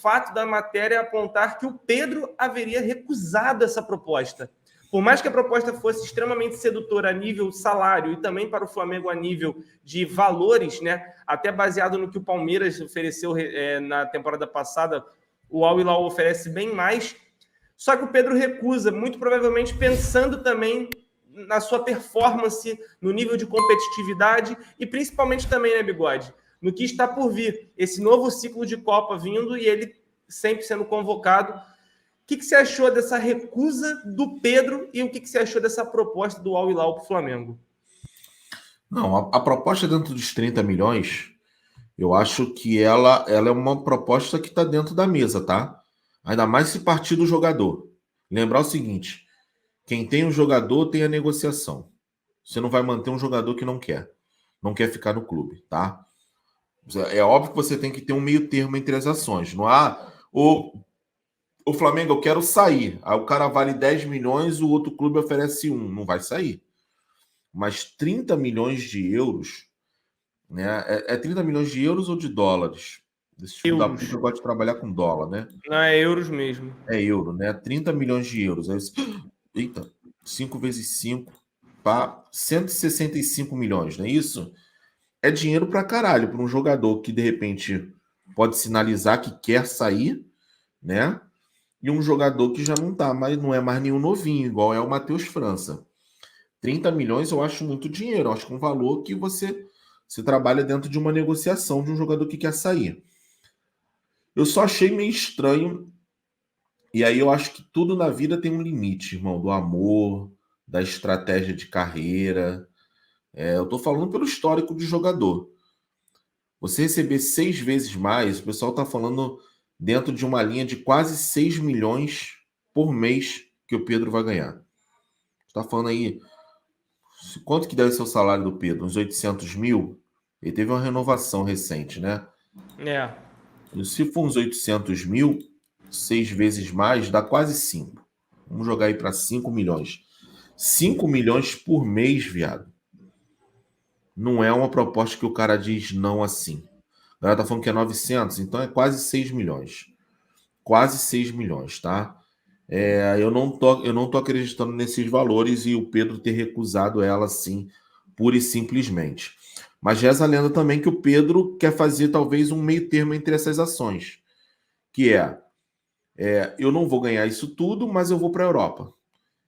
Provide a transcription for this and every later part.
fato da matéria apontar que o Pedro haveria recusado essa proposta. Por mais que a proposta fosse extremamente sedutora a nível salário e também para o Flamengo a nível de valores, né? Até baseado no que o Palmeiras ofereceu na temporada passada, o Al Hilal oferece bem mais. Só que o Pedro recusa, muito provavelmente pensando também na sua performance, no nível de competitividade e principalmente também, né, Bigode, no que está por vir. Esse novo ciclo de Copa vindo e ele sempre sendo convocado. O que você achou dessa recusa do Pedro e o que você achou dessa proposta do Al Hilal para o Flamengo? Não, a proposta dentro dos 30 milhões, eu acho que ela é uma proposta que está dentro da mesa, tá? Ainda mais se partir do jogador. Lembrar o seguinte, quem tem o jogador tem a negociação. Você não vai manter um jogador que não quer ficar no clube, tá? É óbvio que você tem que ter um meio termo entre as ações. Não há... O Flamengo, eu quero sair. Aí o cara vale 10 milhões, o outro clube oferece 1. Não vai sair. Mas 30 milhões de euros, né? É 30 milhões de euros ou de dólares? Esse tipo da puta gosta de trabalhar com dólar, né? Não, é euros mesmo. É euro, né? 30 milhões de euros. Aí, eita, 5 vezes 5, pá, 165 milhões, não é isso? É dinheiro pra caralho para um jogador que, de repente, pode sinalizar que quer sair, né? E um jogador que já não tá, mas não é mais nenhum novinho, igual é o Matheus França. 30 milhões eu acho muito dinheiro, eu acho que é um valor que você trabalha dentro de uma negociação de um jogador que quer sair. Eu só achei meio estranho, e aí eu acho que tudo na vida tem um limite, irmão, do amor, da estratégia de carreira. Eu tô falando pelo histórico de jogador. Você receber 6 vezes mais, o pessoal tá falando dentro de uma linha de quase 6 milhões por mês que o Pedro vai ganhar. Tá falando aí, quanto que deve ser o salário do Pedro? Uns 800 mil? Ele teve uma renovação recente, né? É. E se for uns 800 mil, 6 vezes mais, dá quase 5. Vamos jogar aí para 5 milhões. 5 milhões por mês, viado. Não é uma proposta que o cara diz não assim. A galera tá falando que é 900, então é quase 6 milhões. Quase 6 milhões, tá? Eu não tô acreditando nesses valores e o Pedro ter recusado ela assim, pura e simplesmente. Mas reza a lenda também que o Pedro quer fazer talvez um meio termo entre essas ações, que eu não vou ganhar isso tudo, mas eu vou para a Europa.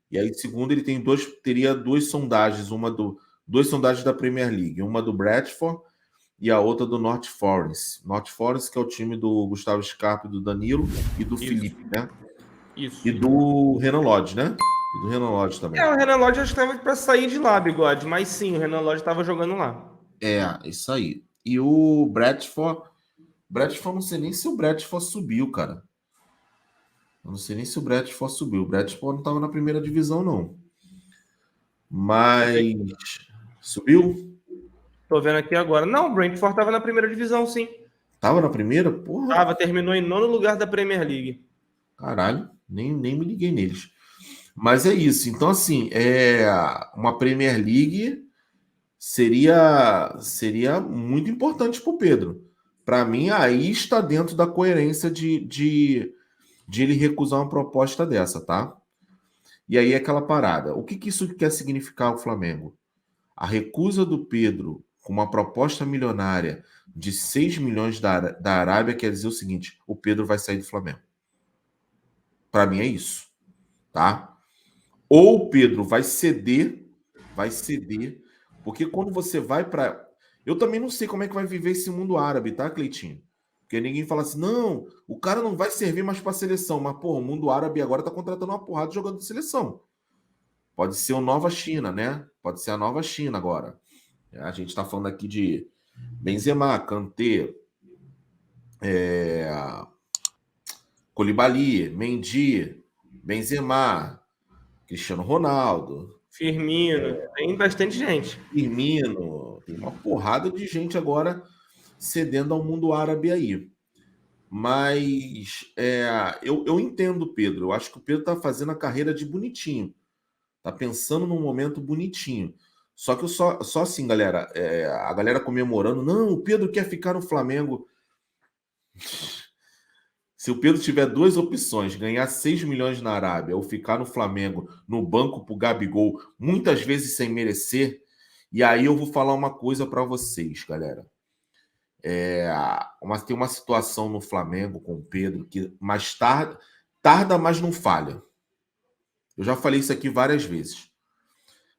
E aí, segundo, ele teria duas sondagens, duas sondagens da Premier League, uma do Bradford e a outra do North Forest. North Forest, que é o time do Gustavo Scarpa, do Danilo e do Felipe, né? Isso. E do Renan Lodge, né? E do Renan Lodge também. O Renan Lodge acho que estava para sair de lá, Bigode, mas sim, o Renan Lodge estava jogando lá. Isso aí. E o Bradford, não sei nem se o Bradford subiu, cara. Eu não sei nem se o Bradford subiu. O Bradford não estava na primeira divisão, não. Mas subiu? Tô vendo aqui agora. Não, o Brentford estava na primeira divisão, sim. Tava na primeira? Porra. Terminou em 9º lugar da Premier League. Caralho, nem me liguei neles. Mas é isso. Então, assim, uma Premier League seria muito importante para o Pedro. Para mim, aí está dentro da coerência de ele recusar uma proposta dessa, tá? E aí aquela parada. O que isso quer significar ao Flamengo? A recusa do Pedro com uma proposta milionária de 6 milhões da Arábia quer dizer o seguinte: o Pedro vai sair do Flamengo. Para mim é isso, tá? Ou o Pedro vai ceder, porque quando você vai para... Eu também não sei como é que vai viver esse mundo árabe, tá, Cleitinho? Porque ninguém fala assim, não, o cara não vai servir mais para seleção, mas, pô, o mundo árabe agora tá contratando uma porrada de jogador de seleção. Pode ser o Nova China, né? Pode ser a Nova China agora. A gente tá falando aqui de Benzema, Kanté, Koulibaly, Mendy, Benzema, Cristiano Ronaldo, Firmino, tem bastante gente. Firmino, tem uma porrada de gente agora cedendo ao mundo árabe aí. Mas eu entendo, Pedro. Eu acho que o Pedro tá fazendo a carreira de bonitinho. Tá pensando num momento bonitinho. Só que só assim, galera, a galera comemorando. Não, o Pedro quer ficar no Flamengo. Se o Pedro tiver duas opções, ganhar 6 milhões na Arábia ou ficar no Flamengo no banco pro Gabigol, muitas vezes sem merecer, e aí eu vou falar uma coisa para vocês, galera. Tem uma situação no Flamengo com o Pedro que mais tarda, mas não falha. Eu já falei isso aqui várias vezes.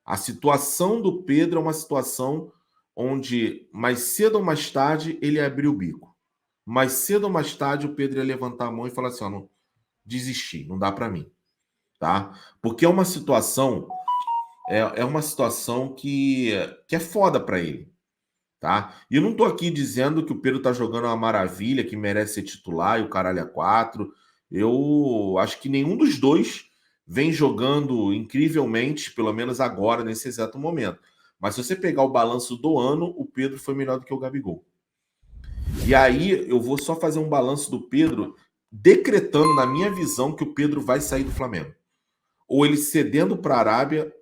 A situação do Pedro é uma situação onde mais cedo ou mais tarde ele abriu o bico. Mais cedo ou mais tarde o Pedro ia levantar a mão e falar assim, ó, não, desistir, não dá para mim, tá? Porque é uma situação que é foda para ele, tá? E eu não tô aqui dizendo que o Pedro tá jogando uma maravilha, que merece ser titular e o caralho é quatro. Eu acho que nenhum dos dois vem jogando incrivelmente, pelo menos agora, nesse exato momento. Mas se você pegar o balanço do ano, o Pedro foi melhor do que o Gabigol. E aí eu vou só fazer um balanço do Pedro, decretando, na minha visão, que o Pedro vai sair do Flamengo. Ou ele cedendo para a Arábia,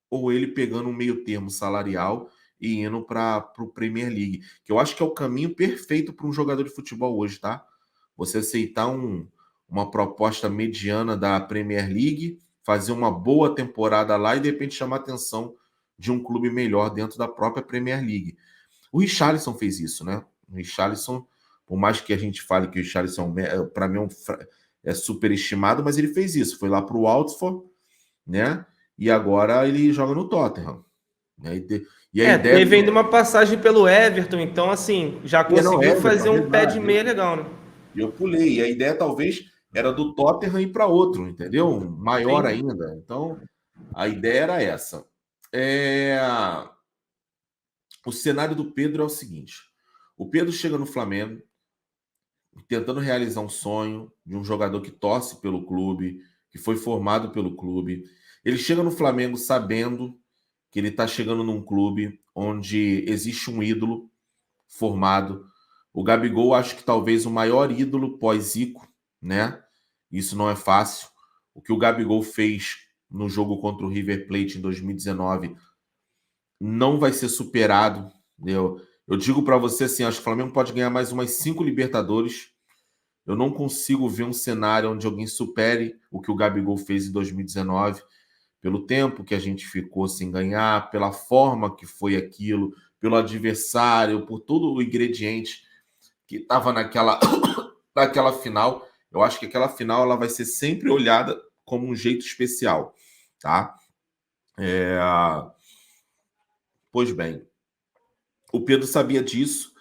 ou ele pegando um meio termo salarial e indo para o Premier League. Que eu acho que é o caminho perfeito para um jogador de futebol hoje, tá? Você aceitar uma proposta mediana da Premier League, fazer uma boa temporada lá e de repente chamar a atenção de um clube melhor dentro da própria Premier League. O Richarlison fez isso, né? O Richarlison, por mais que a gente fale que o Richarlison, para mim, é superestimado, mas ele fez isso. Foi lá para o Watford, né? E agora ele joga no Tottenham. Né? E a ideia teve ainda uma passagem pelo Everton, então, assim, já conseguiu fazer um pé de meia legal, né? Eu pulei. E a ideia talvez era do Tottenham ir para outro, entendeu? Maior Sim. ainda. Então, a ideia era essa. O cenário do Pedro é o seguinte. O Pedro chega no Flamengo tentando realizar um sonho de um jogador que torce pelo clube, que foi formado pelo clube. Ele chega no Flamengo sabendo que ele está chegando num clube onde existe um ídolo formado. O Gabigol, acho que talvez o maior ídolo pós-Zico, né? Isso não é fácil. O que o Gabigol fez no jogo contra o River Plate em 2019 não vai ser superado. Eu digo para você assim, acho que o Flamengo pode ganhar mais umas 5 Libertadores. Eu não consigo ver um cenário onde alguém supere o que o Gabigol fez em 2019, pelo tempo que a gente ficou sem ganhar, pela forma que foi aquilo, pelo adversário, por todo o ingrediente que estava naquela final. Eu acho que aquela final ela vai ser sempre olhada como um jeito especial, tá? Pois bem, o Pedro sabia disso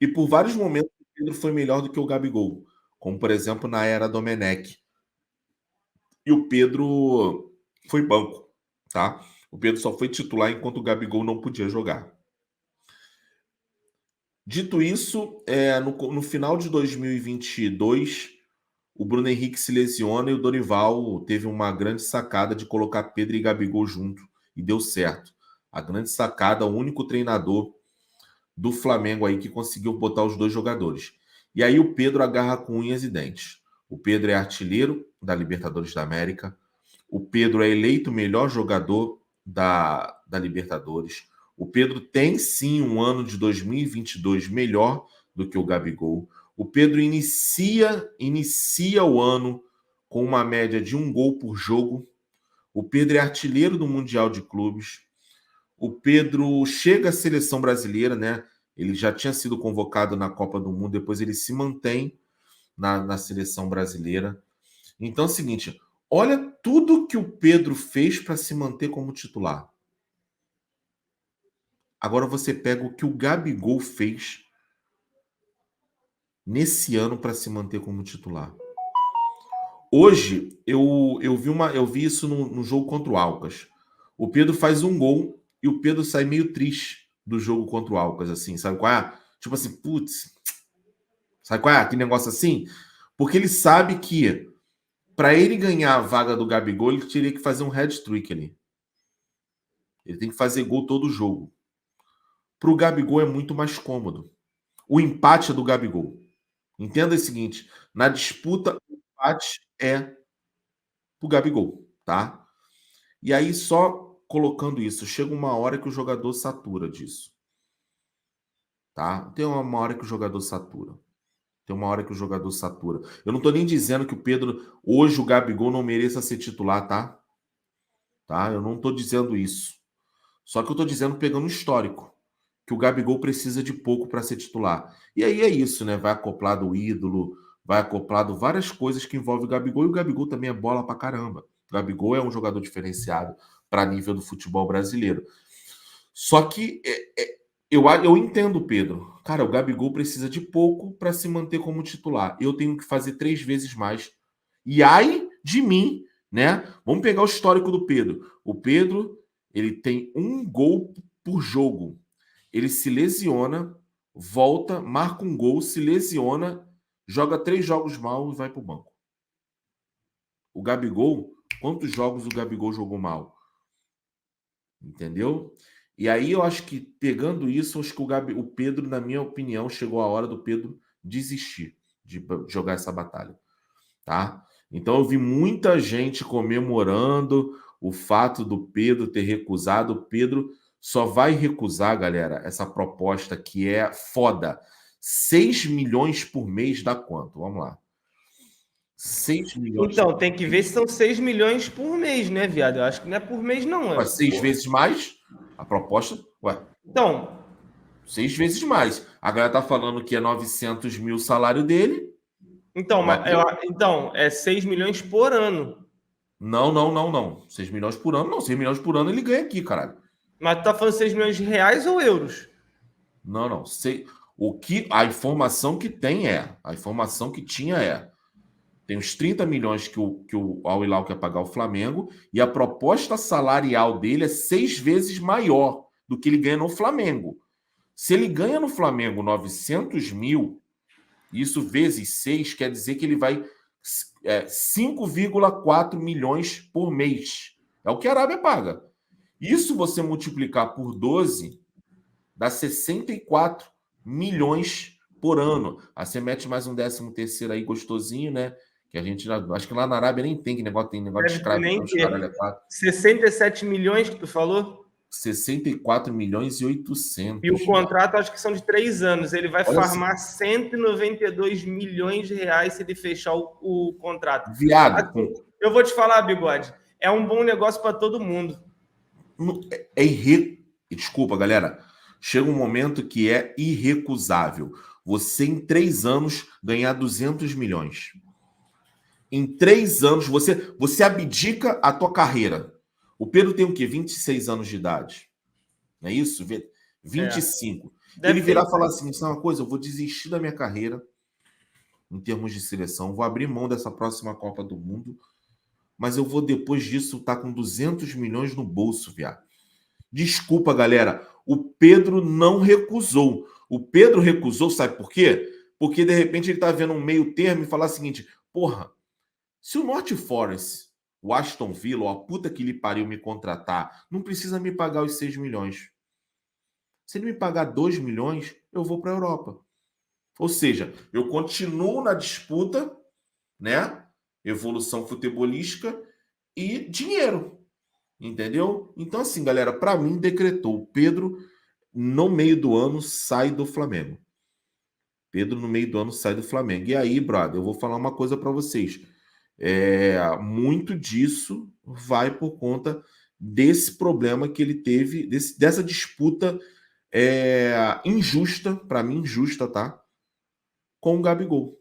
e por vários momentos o Pedro foi melhor do que o Gabigol, como por exemplo na era Domenech. E o Pedro foi banco, tá? O Pedro só foi titular enquanto o Gabigol não podia jogar. Dito isso, no final de 2022, o Bruno Henrique se lesiona e o Dorival teve uma grande sacada de colocar Pedro e Gabigol junto e deu certo. A grande sacada, o único treinador do Flamengo aí que conseguiu botar os dois jogadores. E aí o Pedro agarra com unhas e dentes. O Pedro é artilheiro da Libertadores da América. O Pedro é eleito o melhor jogador da Libertadores. O Pedro tem sim um ano de 2022 melhor do que o Gabigol. O Pedro inicia o ano com uma média de 1 gol por jogo. O Pedro é artilheiro do Mundial de Clubes. O Pedro chega à seleção brasileira, né? Ele já tinha sido convocado na Copa do Mundo, depois ele se mantém na seleção brasileira. Então é o seguinte, olha tudo que o Pedro fez para se manter como titular. Agora você pega o que o Gabigol fez nesse ano para se manter como titular. Hoje eu vi isso no jogo contra o Alcas. O Pedro faz um gol e o Pedro sai meio triste do jogo contra o Alcas, assim, sabe qual é? Tipo assim, putz, sabe qual é? Aquele negócio assim? Porque ele sabe que para ele ganhar a vaga do Gabigol, ele teria que fazer um hat-trick ali. Ele tem que fazer gol todo jogo. Para o Gabigol é muito mais cômodo. O empate é do Gabigol. Entenda o seguinte: na disputa, o empate é o Gabigol, tá? E aí, só colocando isso, chega uma hora que o jogador satura disso. Tá? Tem uma hora que o jogador satura. Tem uma hora que o jogador satura. Eu não tô nem dizendo que o Pedro, hoje o Gabigol não mereça ser titular, tá? Tá? Eu não tô dizendo isso. Só que eu tô dizendo pegando o histórico, que o Gabigol precisa de pouco para ser titular. E aí é isso, né? Vai acoplado o ídolo, vai acoplado várias coisas que envolvem o Gabigol, e o Gabigol também é bola pra caramba. O Gabigol é um jogador diferenciado para nível do futebol brasileiro. Só que eu entendo, Pedro. Cara, o Gabigol precisa de pouco para se manter como titular. Eu tenho que fazer 3 vezes mais. E ai de mim, né? Vamos pegar o histórico do Pedro. O Pedro, ele tem 1 gol por jogo. Ele se lesiona, volta, marca 1 gol, se lesiona, joga 3 jogos mal e vai para o banco. O Gabigol, quantos jogos o Gabigol jogou mal? Entendeu? E aí eu acho que, pegando isso, acho que o Pedro, na minha opinião, chegou a hora do Pedro desistir de jogar essa batalha, tá? Então eu vi muita gente comemorando o fato do Pedro ter recusado. O Pedro só vai recusar, galera, essa proposta que é foda. 6 milhões por mês dá quanto? Vamos lá. 6 milhões Então, por tem que ver mês. se são 6 milhões por mês, né, viado? Eu acho que não é por mês, não. Ué, 6 vezes mais a proposta? Ué, Então, 6 vezes mais. A galera tá falando que é 900 mil o salário dele. então, é 6 milhões por ano. Não, não, não, não. 6 milhões por ano, não. 6 milhões por ano ele ganha aqui, caralho. Mas tu tá falando 6 milhões de reais ou euros? Não, não. A informação que tem é. A informação que tinha é. Tem os 30 milhões que o Al Hilal quer pagar ao Flamengo, e a proposta salarial dele é 6 vezes maior do que ele ganha no Flamengo. Se ele ganha no Flamengo 900 mil, isso vezes 6 quer dizer que ele vai 5,4 milhões por mês. É o que a Arábia paga. Isso você multiplicar por 12, dá 64 milhões por ano. Aí você mete mais um 13º aí gostosinho, né? Que a gente acho que lá na Arábia nem tem tem negócio de Deve nem escravidão, os caralho, ter. 67 milhões que tu falou? 64 milhões e E o 800. contrato acho que são de 3 anos. Ele vai Olha assim, farmar 192 milhões de reais se ele fechar o contrato. viado, Assim, eu vou te falar, Bigode, é um bom negócio para todo mundo. Desculpa, galera. Chega um momento que é irrecusável. Você, em 3 anos, ganhar 200 milhões. Em 3 anos, você abdica a tua carreira. O Pedro tem o quê? 26 anos de idade. Não é isso? 25. Ele virar e falar assim, isso é uma coisa, eu vou desistir da minha carreira em termos de seleção, vou abrir mão dessa próxima Copa do Mundo, mas eu vou, depois disso, estar com 200 milhões no bolso, viado. Desculpa, galera. O Pedro não recusou. O Pedro recusou, sabe por quê? Porque, de repente, ele tá vendo um meio termo e falar o seguinte, porra, se o North Forest, o Aston Villa, ou a puta que lhe pariu me contratar, não precisa me pagar os 6 milhões. Se ele me pagar 2 milhões, eu vou para a Europa. Ou seja, eu continuo na disputa, né? Evolução futebolística e dinheiro. Entendeu? Então, assim, galera, para mim, decretou. O Pedro, no meio do ano, sai do Flamengo. Pedro, no meio do ano, sai do Flamengo. E aí, brother, eu vou falar uma coisa para vocês. Muito disso vai por conta desse problema que ele teve, dessa disputa injusta, para mim, injusta, tá? Com o Gabigol.